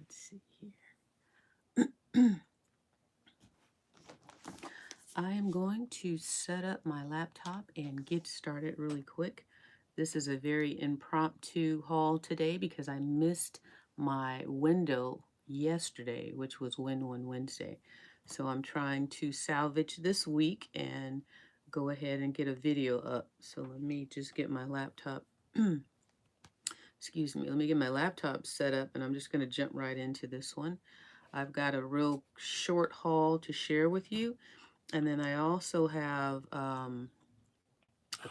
let's see here. I am going to set up my laptop and get started really quick. This is a very impromptu haul today because I missed my window yesterday, which was Win One Wednesday. So I'm trying to salvage this week and go ahead and get a video up. So let me just get my laptop, excuse me, let me get my laptop set up, and I'm just going to jump right into this one. I've got a real short haul to share with you. And then I also have a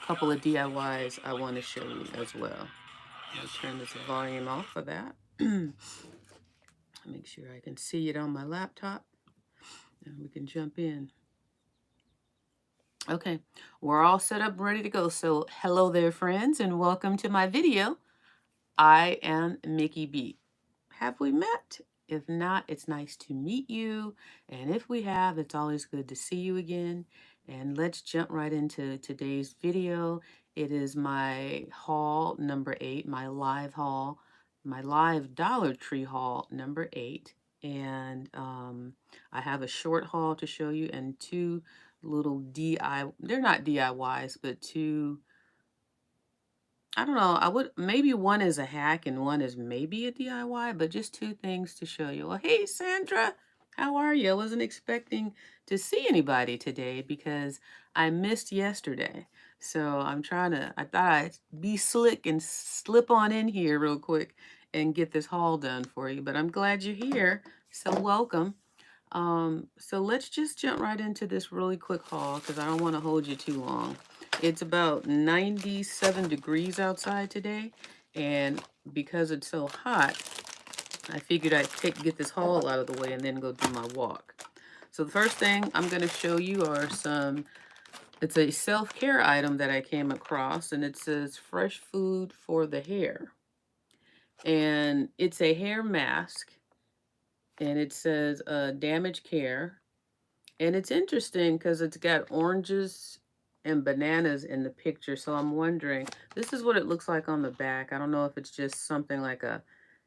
couple of DIYs I want to show you as well. I'll turn this volume off for that. Make sure I can see it on my laptop, and we can jump in. Okay, we're all set up, ready to go. So hello there, friends, and welcome to my video. I am Mickey B. Have we met? If not, it's nice to meet you. And if we have, it's always good to see you again. And let's jump right into today's video. It is my haul number 8, my live haul, my live Dollar Tree haul number 8. And I have a short haul to show you and two little they're not DIYs, but two, I don't know. Maybe one is a hack and one is maybe a DIY, but just two things to show you. Well, hey, Sandra, how are you? I wasn't expecting to see anybody today because I missed yesterday. So I thought I'd be slick and slip on in here real quick and get this haul done for you. But I'm glad you're here. So welcome. So let's just jump right into this really quick haul because I don't want to hold you too long. It's about 97 degrees outside today, and because it's so hot, I figured I'd get this haul out of the way and then go do my walk. So the first thing I'm going to show you are it's a self-care item that I came across, and it says fresh food for the hair. And it's a hair mask, and it says damage care. And it's interesting because it's got oranges and bananas in the picture. So I'm wondering, this is what it looks like on the back. I don't know if it's just something like a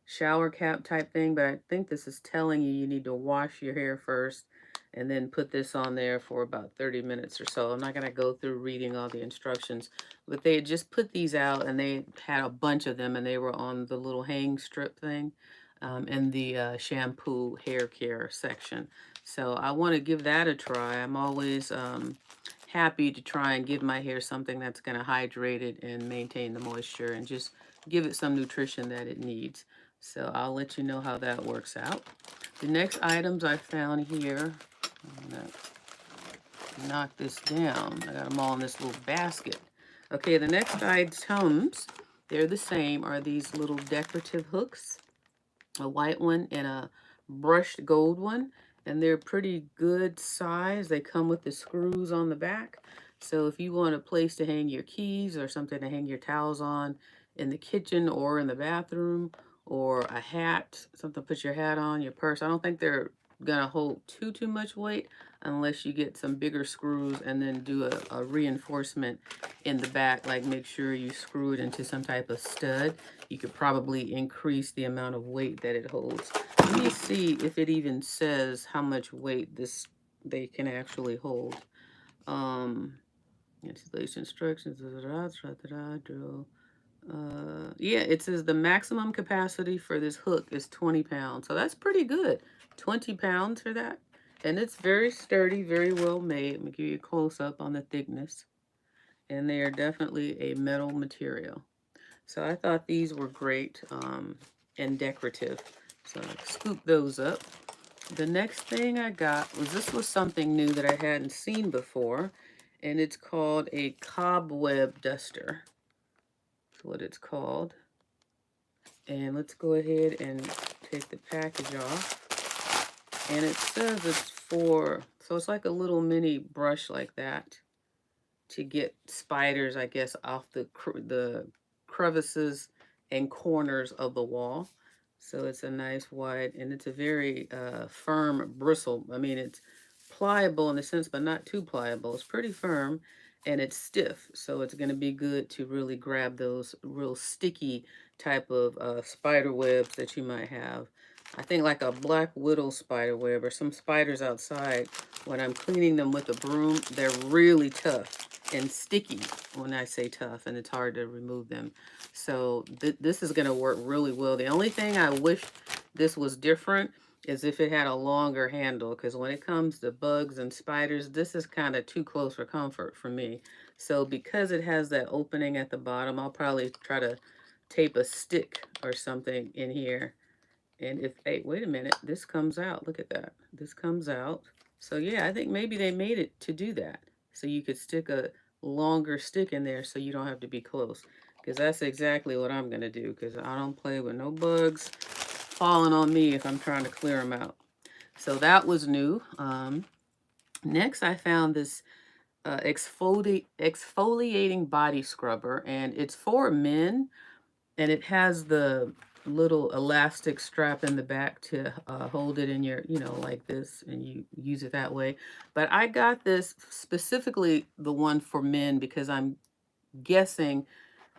shower cap type thing, but I think this is telling you need to wash your hair first and then put this on there for about 30 minutes or so. I'm not going to go through reading all the instructions, but they had just put these out and they had a bunch of them and they were on the little hang strip thing in the shampoo hair care section. So I want to give that a try. I'm always happy to try and give my hair something that's going to hydrate it and maintain the moisture and just give it some nutrition that it needs. So I'll let you know how that works out. The next items I found here, I'm going to knock this down. I got them all in this little basket. Okay, the next items, they're the same, are these little decorative hooks. A white one and a brushed gold one, and they're pretty good size. They come with the screws on the back, so if you want a place to hang your keys or something to hang your towels on in the kitchen or in the bathroom, or a hat, something to put your hat on, your purse, I don't think they're gonna hold too much weight unless you get some bigger screws and then do a reinforcement in the back, like make sure you screw it into some type of stud. You could probably increase the amount of weight that it holds. Let me see if it even says how much weight they can actually hold. Installation instructions. Yeah, it says the maximum capacity for this hook is 20 pounds. So that's pretty good. 20 pounds for that. And it's very sturdy, very well made. Let me give you a close-up on the thickness. And they are definitely a metal material. So I thought these were great and decorative. So I scooped those up. The next thing I got was something new that I hadn't seen before. And it's called a Cobweb Duster. That's what it's called. And let's go ahead and take the package off. And it says so it's like a little mini brush like that to get spiders, I guess, off the crevices and corners of the wall. So it's a nice wide, and it's a very firm bristle. I mean, it's pliable in a sense, but not too pliable. It's pretty firm, and it's stiff. So it's going to be good to really grab those real sticky type of spider webs that you might have. I think like a black widow spider web or some spiders outside. When I'm cleaning them with a broom, they're really tough and sticky when I say tough, and it's hard to remove them. So this is going to work really well. The only thing I wish this was different is if it had a longer handle, because when it comes to bugs and spiders, this is kind of too close for comfort for me. So because it has that opening at the bottom, I'll probably try to tape a stick or something in here. And if, hey, wait a minute, this comes out. Look at that. This comes out. So yeah, I think maybe they made it to do that. So you could stick a longer stick in there so you don't have to be close. Because that's exactly what I'm going to do. Because I don't play with no bugs falling on me if I'm trying to clear them out. So that was new. Next, I found this exfoliating body scrubber. And it's for men. And it has the little elastic strap in the back to hold it in your, you know, like this, and you use it that way. But I got this specifically, the one for men, because I'm guessing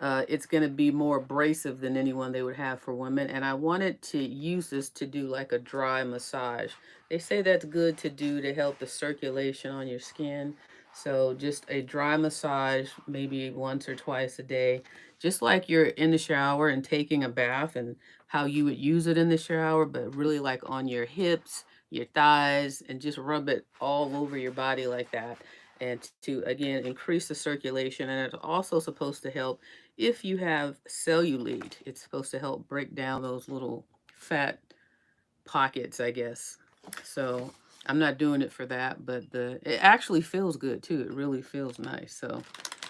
it's going to be more abrasive than anyone they would have for women. And I wanted to use this to do like a dry massage. They say that's good to do to help the circulation on your skin. So just a dry massage, maybe once or twice a day, just like you're in the shower and taking a bath, and how you would use it in the shower, but really like on your hips, your thighs, and just rub it all over your body like that. And to, again, increase the circulation. And it's also supposed to help if you have cellulite. It's supposed to help break down those little fat pockets, I guess. So I'm not doing it for that, but it actually feels good too. It really feels nice. So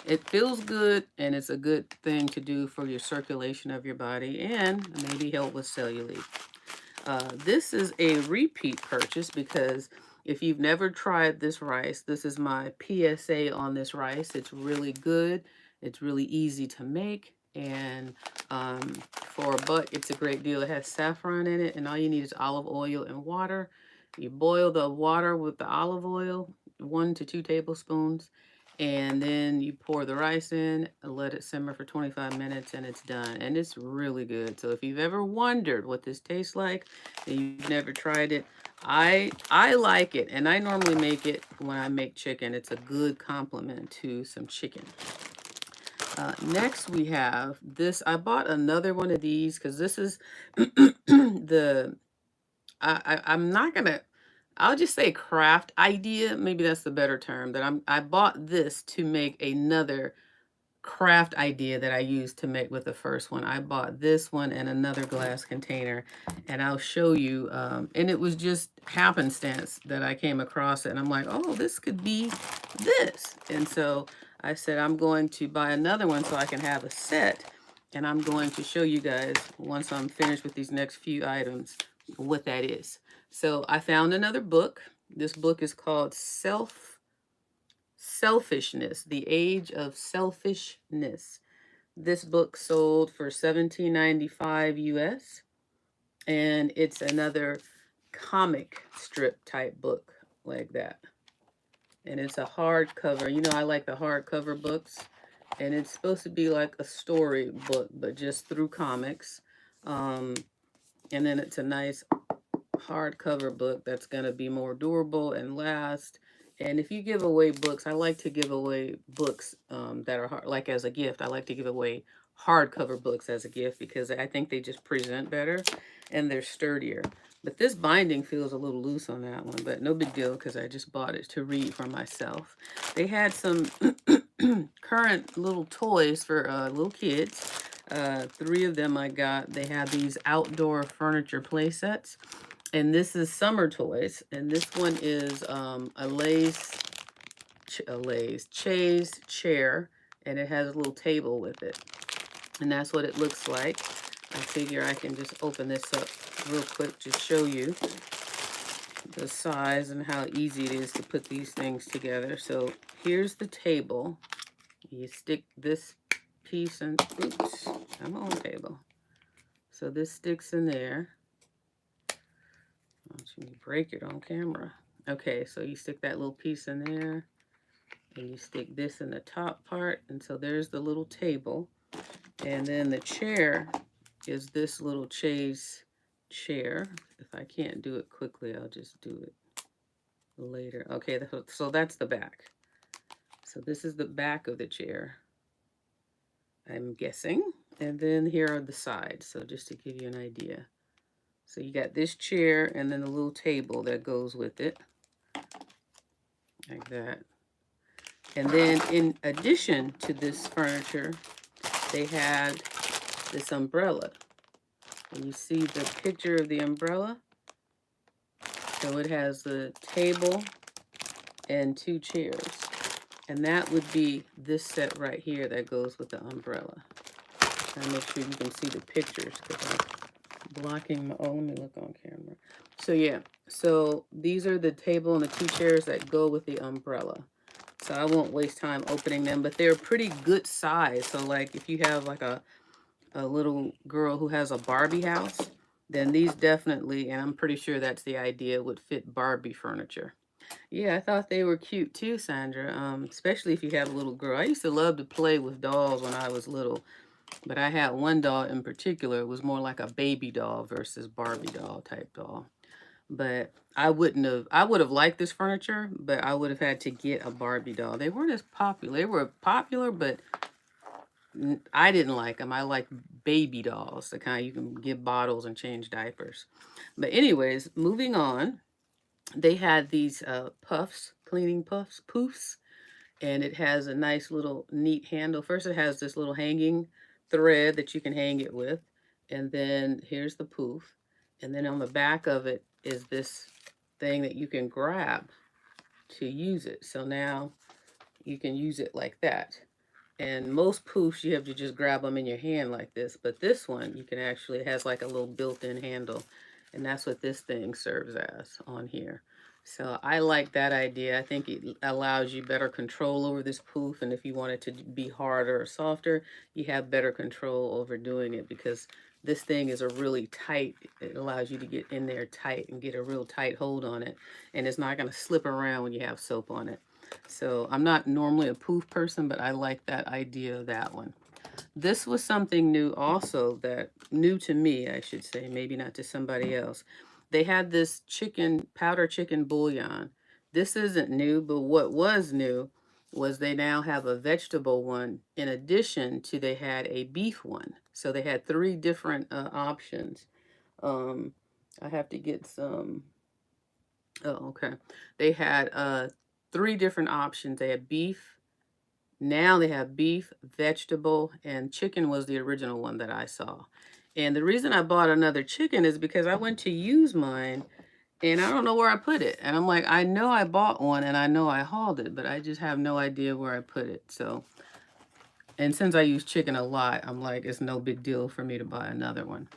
it feels good, and it's a good thing to do for your circulation of your body and maybe help with cellulite. This is a repeat purchase because if you've never tried this rice, this is my PSA on this rice. It's really good. It's really easy to make. And for $1, it's a great deal. It has saffron in it, and all you need is olive oil and water. You boil the water with the olive oil, 1 to 2 tablespoons. And then you pour the rice in and let it simmer for 25 minutes, and it's done. And it's really good. So if you've ever wondered what this tastes like and you've never tried it, I like it. And I normally make it when I make chicken. It's a good complement to some chicken. Next we have this. I bought another one of these because this is I'm not gonna, I'll just say craft idea. Maybe that's the better term. That I bought this to make another craft idea that I used to make with the first one. I bought this one and another glass container, and I'll show you. And it was just happenstance that I came across it, and I'm like, oh, this could be this. And so I said, I'm going to buy another one so I can have a set, and I'm going to show you guys once I'm finished with these next few items what that is. So I found another book. This book is called Selfishness, The Age of Selfishness. This book sold for $17.95 US, and it's another comic strip type book like that. And it's a hardcover. You know, I like the hardcover books, and it's supposed to be like a story book, but just through comics. And then it's a nice hardcover book that's going to be more durable and last. And if you give away books, I like to give away books that are hard, like as a gift. I like to give away hardcover books as a gift because I think they just present better and they're sturdier. But this binding feels a little loose on that one, but no big deal because I just bought it to read for myself. They had some current little toys for little kids. 3 of them I got. They have these outdoor furniture play sets. And this is summer toys. And this one is a chaise chair. And it has a little table with it. And that's what it looks like. I figure I can just open this up real quick to show you the size and how easy it is to put these things together. So here's the table. You stick this piece in. Oops, come on, table. So this sticks in there. Don't you break it on camera. Okay, so you stick that little piece in there, and you stick this in the top part, and so there's the little table. And then the chair is this little chaise chair. If I can't do it quickly, I'll just do it later. Okay, so that's the back. So this is the back of the chair, I'm guessing. And then here are the sides, so just to give you an idea. So you got this chair and then a little table that goes with it, like that. And then in addition to this furniture, they had this umbrella. And you see the picture of the umbrella? So it has the table and 2 chairs. And that would be this set right here that goes with the umbrella. I'll make sure you can see the pictures because I'm blocking my, oh, let me look on camera. So yeah, so these are the table and the 2 chairs that go with the umbrella. So I won't waste time opening them, but they're pretty good size. So like if you have like a little girl who has a Barbie house, then these definitely, and I'm pretty sure that's the idea, would fit Barbie furniture. Yeah, I thought they were cute too, Sandra, especially if you have a little girl. I used to love to play with dolls when I was little, but I had one doll in particular. It was more like a baby doll versus Barbie doll type doll. But I would have liked this furniture, but I would have had to get a Barbie doll. They weren't as popular. They were popular, but I didn't like them. I like baby dolls, the kind you can give bottles and change diapers. But anyways, moving on, they had these puffs, cleaning puffs, poofs, and it has a nice little neat handle. First, it has this little hanging thread that you can hang it with, and then here's the poof, and then on the back of it is this thing that you can grab to use it. So now you can use it like that. And most poofs, you have to just grab them in your hand like this. But this one, you can actually, it has like a little built-in handle. And that's what this thing serves as on here. So I like that idea. I think it allows you better control over this poof. And if you want it to be harder or softer, you have better control over doing it because this thing is a really tight, it allows you to get in there tight and get a real tight hold on it. And it's not going to slip around when you have soap on it. So I'm not normally a poof person, but I like that idea of that one. This was something new also, that new to me, I should say, maybe not to somebody else. They had this powder chicken bouillon. This isn't new, but what was new was they now have a vegetable one in addition to they had a beef one. So they had 3 different options. I have to get some. Oh, okay. They had 3 different options. They had beef. Now they have beef, vegetable, and chicken was the original one that I saw. And the reason I bought another chicken is because I went to use mine and I don't know where I put it. And I'm like, I know I bought one and I know I hauled it, but I just have no idea where I put it. So, and since I use chicken a lot, I'm like, it's no big deal for me to buy another one.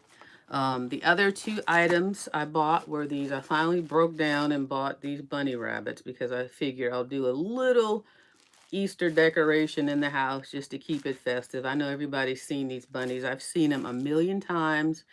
The other 2 items I bought were these. I finally broke down and bought these bunny rabbits because I figured I'll do a little Easter decoration in the house just to keep it festive. I know everybody's seen these bunnies. I've seen them a million times,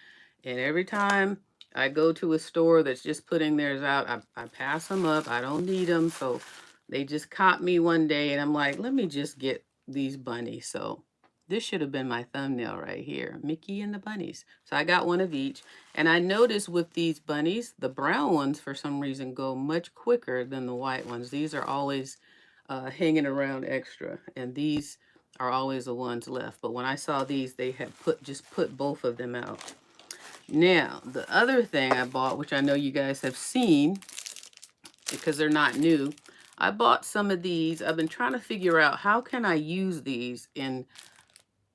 and every time I go to a store that's just putting theirs out, I pass them up. I don't need them, so they just caught me one day, and I'm like, let me just get these bunnies. So this should have been my thumbnail right here, Mickey and the bunnies. So I got one of each, and I noticed with these bunnies, the brown ones for some reason go much quicker than the white ones. These are always hanging around extra, and these are always the ones left. But when I saw these, they had just put both of them out. Now, the other thing I bought, which I know you guys have seen because they're not new, I bought some of these. I've been trying to figure out how can I use these in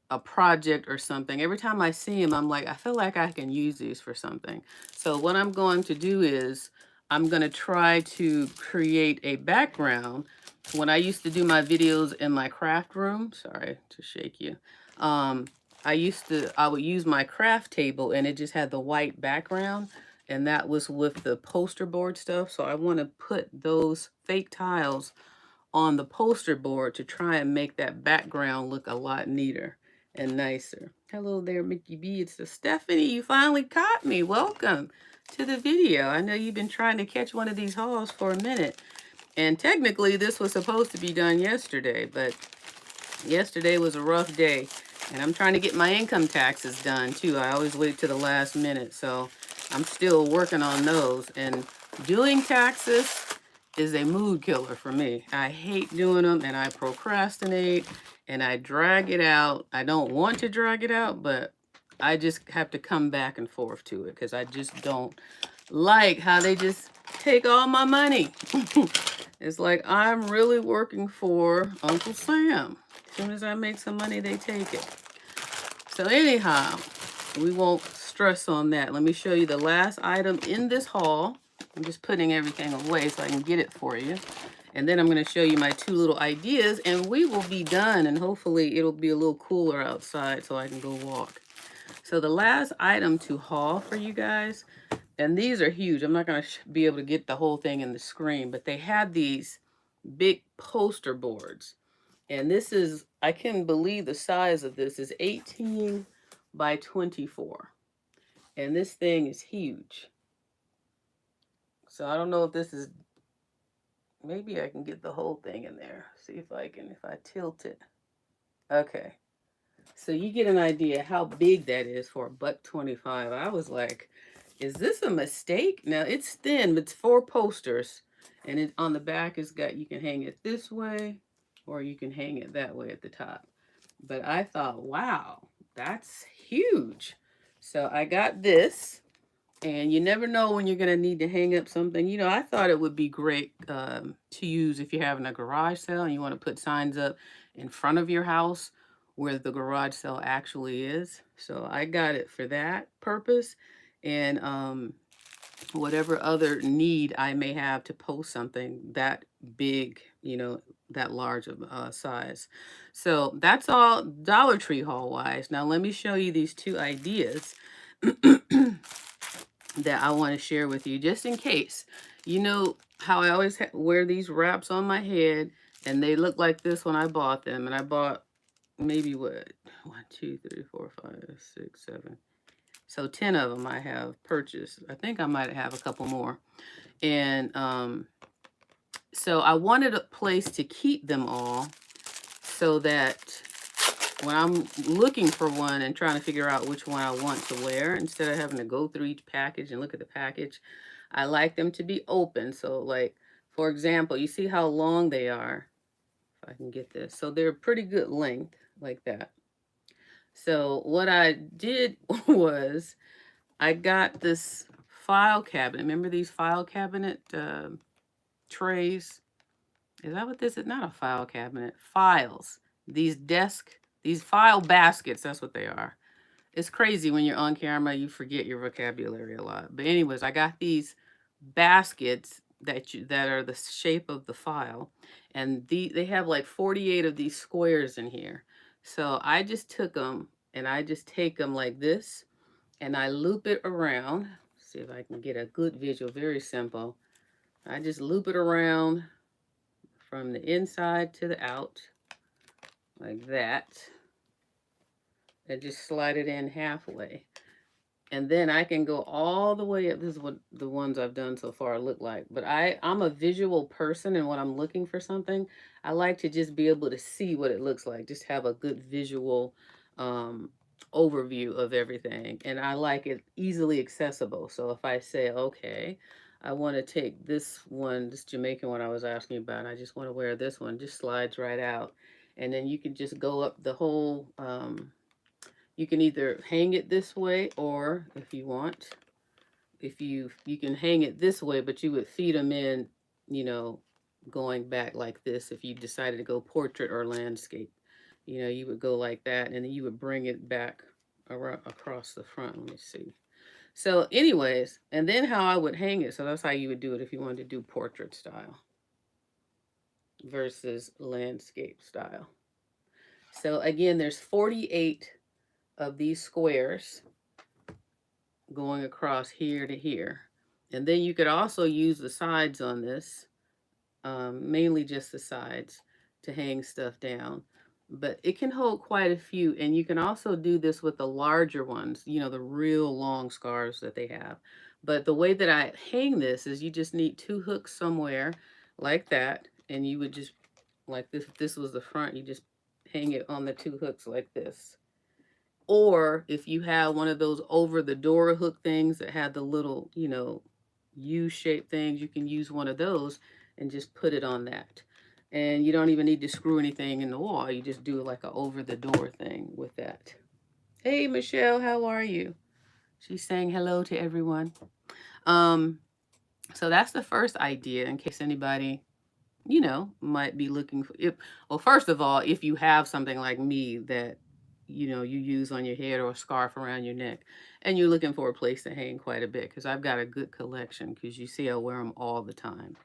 a project or something. Every time I see them, I'm like, I feel like I can use these for something. So what I'm going to do is I'm going to try to create a background. When I used to do my videos in my craft room, sorry to shake you, I would use my craft table and it just had the white background, and that was with the poster board stuff. So I want to put those fake tiles on the poster board to try and make that background look a lot neater and nicer. Hello there, Mickey B. It's the Stephanie. You finally caught me. Welcome to the video. I know you've been trying to catch one of these hauls for a minute. And technically, this was supposed to be done yesterday, but yesterday was a rough day. And I'm trying to get my income taxes done, too. I always wait to the last minute. So I'm still working on those. And doing taxes is a mood killer for me. I hate doing them, and I procrastinate, and I drag it out. I don't want to drag it out, but I just have to come back and forth to it because I just don't like how they just take all my money. It's like I'm really working for Uncle Sam. As soon as I make some money, they take it. So anyhow, we won't stress on that. Let me show you the last item in this haul. I'm just putting everything away so I can get it for you. And then I'm going to show you my 2 little ideas, and we will be done, and hopefully it'll be a little cooler outside so I can go walk. So the last item to haul for you guys, and these are huge. I'm not going to be able to get the whole thing in the screen, but they had these big poster boards. And this is, I can't believe the size of this is 18 by 24. And this thing is huge. So I don't know if this is, maybe I can get the whole thing in there. See if I can, if I tilt it. Okay. So you get an idea how big that is for $1.25. I was like, is this a mistake? Now it's thin, but it's 4 posters. And it, on the back it's got, you can hang it this way or you can hang it that way at the top. But I thought, wow, that's huge. So I got this. And you never know when you're going to need to hang up something. You know, I thought it would be great to use if you're having a garage sale and you want to put signs up in front of your house where the garage sale actually is. So I got it for that purpose. And whatever other need I may have to post something that big, you know, that large of size. So that's all Dollar Tree haul wise. Now let me show you these 2 ideas that I want to share with you, just in case. You know how I always wear these wraps on my head, and they look like this when I bought them. And I bought maybe what, 1, 2, 3, 4, 5, 6, 7. So 10 of them I have purchased. I think I might have a couple more. And so I wanted a place to keep them all so that when I'm looking for one and trying to figure out which one I want to wear, instead of having to go through each package and look at the package, I like them to be open. So like, for example, you see how long they are? If I can get this. So they're pretty good length like that. So what I did was I got this file cabinet. Remember these file cabinet trays? Is that what this is? Not a file cabinet. Files. These file baskets, that's what they are. It's crazy when you're on camera, you forget your vocabulary a lot. But anyways, I got these baskets that are the shape of the file. And they have like 48 of these squares in here. So I just took them and I just take them like this and I loop it around. See if I can get a good visual. Very simple. I just loop it around from the inside to the out like that, and just slide it in halfway. And then I can go all the way up. This is what the ones I've done so far look like. But I'm a visual person, and when I'm looking for something, I like to just be able to see what it looks like. Just have a good visual overview of everything. And I like it easily accessible. So if I say, okay, I want to take this one, this Jamaican one I was asking about, I just want to wear this one, just slides right out. And then you can just go up the whole, you can either hang it this way, or if you want, you can hang it this way, but you would feed them in, you know, going back like this. If you decided to go portrait or landscape, you know, you would go like that, and then you would bring it back around across the front. Let me see. So anyways, and then how I would hang it. So that's how you would do it if you wanted to do portrait style versus landscape style. So again, there's 48 of these squares going across here to here. And then you could also use the sides on this, mainly just the sides, to hang stuff down. But it can hold quite a few. And you can also do this with the larger ones, you know, the real long scarves that they have. But the way that I hang this is you just need 2 hooks somewhere like that. And you would just, like this, if this was the front, you just hang it on the 2 hooks like this. Or if you have one of those over the door hook things that had the little, U-shaped things, you can use one of those and just put it on that. And you don't even need to screw anything in the wall. You just do like a over the door thing with that. Hey, Michelle, how are you? She's saying hello to everyone. So that's the first idea in case anybody, might be looking for it. Well, first of all, if you have something like me that, you use on your head or a scarf around your neck and you're looking for a place to hang quite a bit, because I've got a good collection, because you see I wear them all the time.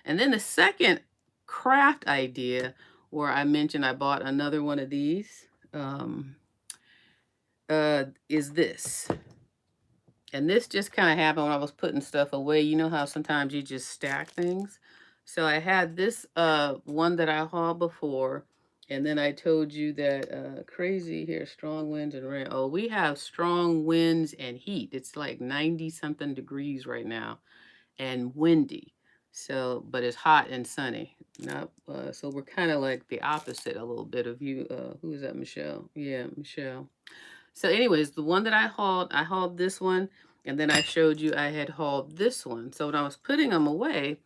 And then the second craft idea, where I mentioned I bought another one of these, is this. And this just kind of happened when I was putting stuff away. You know how sometimes you just stack things? So I had this one that I hauled before, and then I told you that crazy here, strong winds and rain. Oh, we have strong winds and heat. It's like 90 something degrees right now and windy. So, but it's hot and sunny. Not, so we're kind of like the opposite a little bit of you. Who is that, Michelle? Yeah, Michelle. So anyways, the one that I hauled this one, and then I showed you I had hauled this one. So when I was putting them away,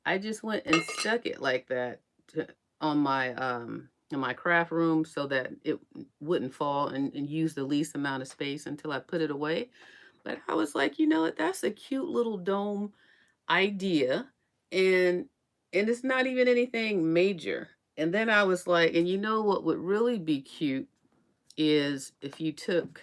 I just went and stuck it like that on my in my craft room so that it wouldn't fall and use the least amount of space until I put it away. But I was like, you know what, that's a cute little dome idea, and it's not even anything major. And then I was like, and you know what would really be cute is if you took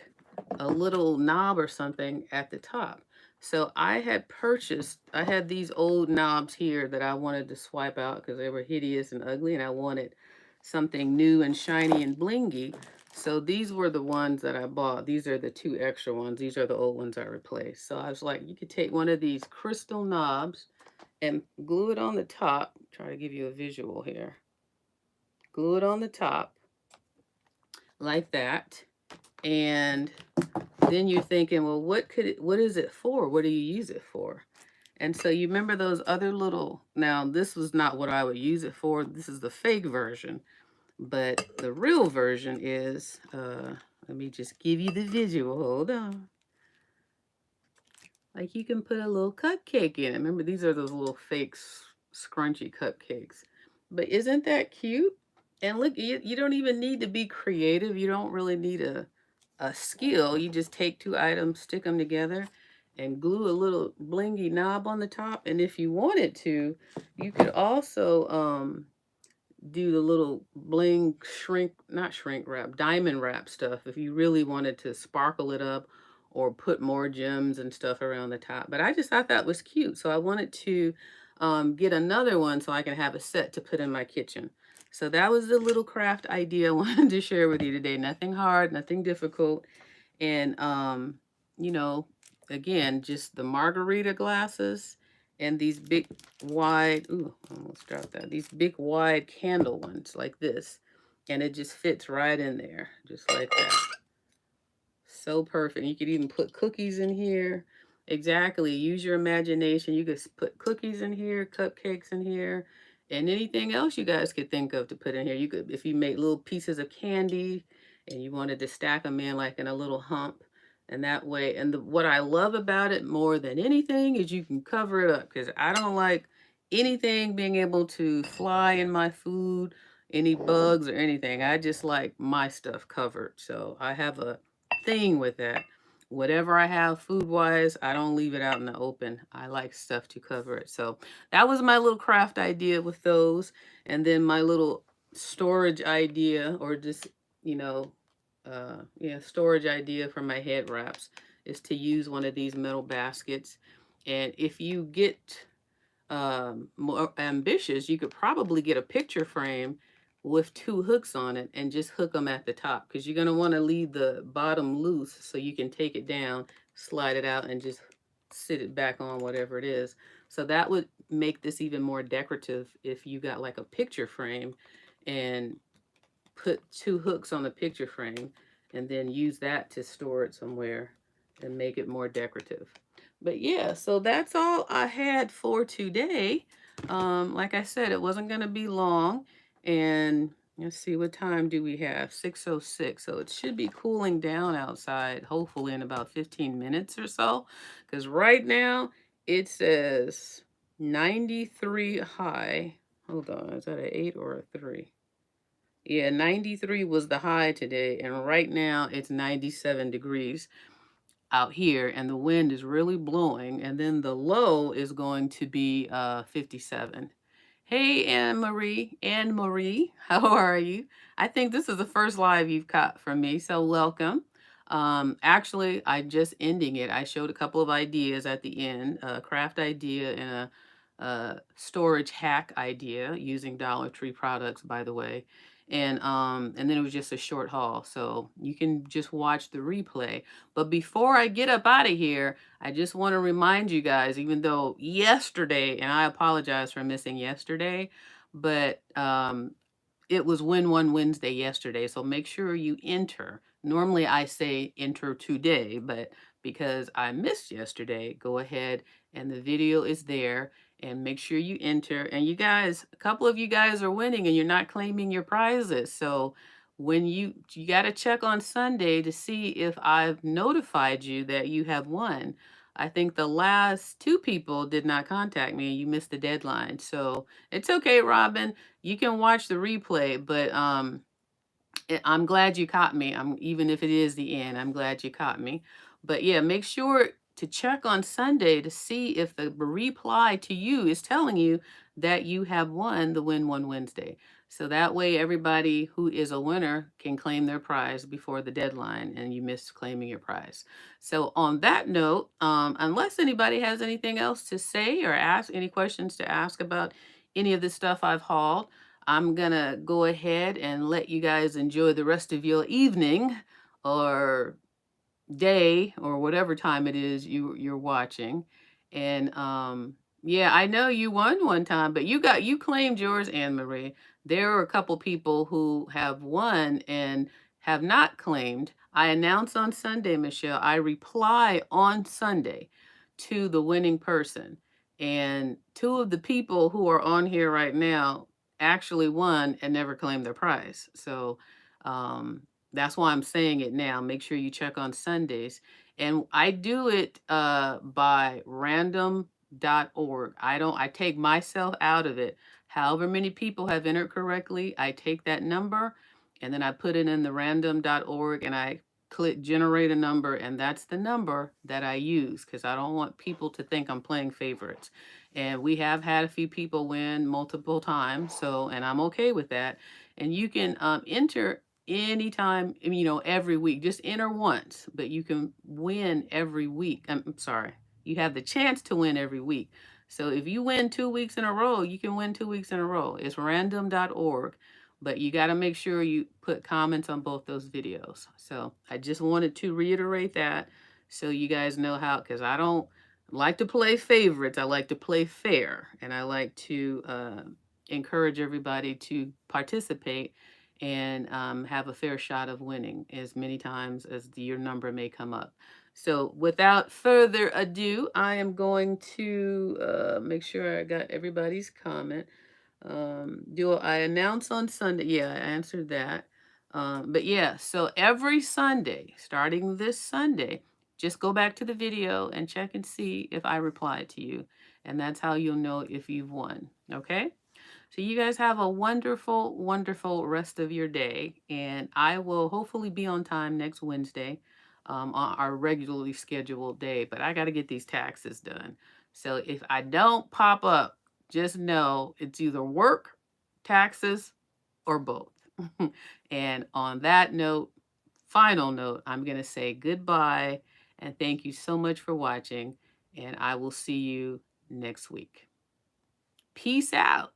a little knob or something at the top. So I had these old knobs here that I wanted to swipe out because they were hideous and ugly, and I wanted something new and shiny and blingy. So these were the ones that I bought. These are the two extra ones. These are the old ones I replaced. So I was like, you could take one of these crystal knobs and glue it on the top. Try to give you a visual here. Glue it on the top like that. And then you're thinking, well, what is it for? What do you use it for? And so you remember those other little, now this was not what I would use it for. This is the fake version, but the real version is, let me just give you the visual. Hold on. Like you can put a little cupcake in it. Remember, these are those little fake scrunchy cupcakes. But isn't that cute? And look, you don't even need to be creative. You don't really need a skill. You just take two items, stick them together, and glue a little blingy knob on the top. And if you wanted to, you could also do the little bling not shrink wrap, diamond wrap stuff if you really wanted to sparkle it up or put more gems and stuff around the top. But I just thought that was cute. So I wanted to get another one so I can have a set to put in my kitchen. So that was the little craft idea I wanted to share with you today. Nothing hard, nothing difficult. And, you know, again, just the margarita glasses and these big wide, ooh, I almost dropped that. These big wide candle ones like this. And it just fits right in there, just like that. So perfect. You could even put cookies in here. Exactly. Use your imagination. You could put cookies in here, cupcakes in here, and anything else you guys could think of to put in here. You could, if you make little pieces of candy and you wanted to stack them in like in a little hump, and that way. And what I love about it more than anything is you can cover it up, because I don't like anything being able to fly in my food, any bugs or anything. I just like my stuff covered. So I have a thing with that. Whatever I have food wise, I don't leave it out in the open. I like stuff to cover it. So that was my little craft idea with those. And then my little storage idea, or just, yeah, storage idea for my head wraps is to use one of these metal baskets. And if you get more ambitious, you could probably get a picture frame with two hooks on it and just hook them at the top, because you're going to want to leave the bottom loose so you can take it down, slide it out, and just sit it back on whatever it is. So that would make this even more decorative if you got like a picture frame and put two hooks on the picture frame and then use that to store it somewhere and make it more decorative. But yeah, so that's all I had for today. Like I said, it wasn't going to be long, and Let's see, what time do we have? 6:06. So it should be cooling down outside, hopefully in about 15 minutes or so. Because right now it says 93 high. Hold on, is that an 8 or a 3? Yeah, 93 was the high today, and right now it's 97 degrees out here, and the wind is really blowing, and then the low is going to be 57. Hey, Anne Marie, how are you? I think this is the first live you've caught from me, so welcome. Actually, I'm just ending it. I showed a couple of ideas at the end, a craft idea and a storage hack idea using Dollar Tree products, by the way. And then it was just a short haul, so you can just watch the replay. But before I get up out of here, I just want to remind you guys, even though yesterday, and I apologize for missing yesterday, but it was Win One Wednesday yesterday, so make sure you enter. Normally I say enter today, but because I missed yesterday, go ahead and the video is there and make sure you enter. And you guys, a couple of you guys are winning and you're not claiming your prizes. So when you got to check on Sunday to see if I've notified you that you have won. I think the last two people did not contact me and you missed the deadline. So it's okay, Robin. You can watch the replay, but I'm glad you caught me. Even if it is the end, I'm glad you caught me. But yeah, make sure to check on Sunday to see if the reply to you is telling you that you have won the Win One Wednesday. So that way everybody who is a winner can claim their prize before the deadline and you miss claiming your prize. So on that note, unless anybody has anything else to say or ask any questions to ask about any of the stuff I've hauled, I'm gonna go ahead and let you guys enjoy the rest of your evening or day or whatever time it is you're watching. And yeah, I know you won one time, but you claimed yours, Anne Marie. There are a couple people who have won and have not claimed. I announce on Sunday, Michelle. I reply on Sunday to the winning person. And two of the people who are on here right now actually won and never claimed their prize. So that's why I'm saying it now. Make sure you check on Sundays. And I do it by random.org. I take myself out of it. However many people have entered correctly, I take that number and then I put it in the random.org and I click generate a number, and that's the number that I use because I don't want people to think I'm playing favorites. And we have had a few people win multiple times, so and I'm okay with that. And you can enter anytime, every week. Just enter once, but you can win every week. I'm sorry, you have the chance to win every week. So if you win 2 weeks in a row, you can win 2 weeks in a row. It's random.org, but you got to make sure you put comments on both those videos. So I just wanted to reiterate that so you guys know how, because I don't like to play favorites. I like to play fair, and I like to encourage everybody to participate and have a fair shot of winning as many times as your number may come up. So without further ado, I am going to make sure I got everybody's comment. Do I announce on Sunday? Yeah, I answered that. But yeah, so every Sunday, starting this Sunday, just go back to the video and check and see if I replied to you. And that's how you'll know if you've won. Okay? So you guys have a wonderful, wonderful rest of your day. And I will hopefully be on time next Wednesday on our regularly scheduled day. But I got to get these taxes done. So if I don't pop up, just know it's either work, taxes, or both. And on that note, final note, I'm going to say goodbye and thank you so much for watching. And I will see you next week. Peace out.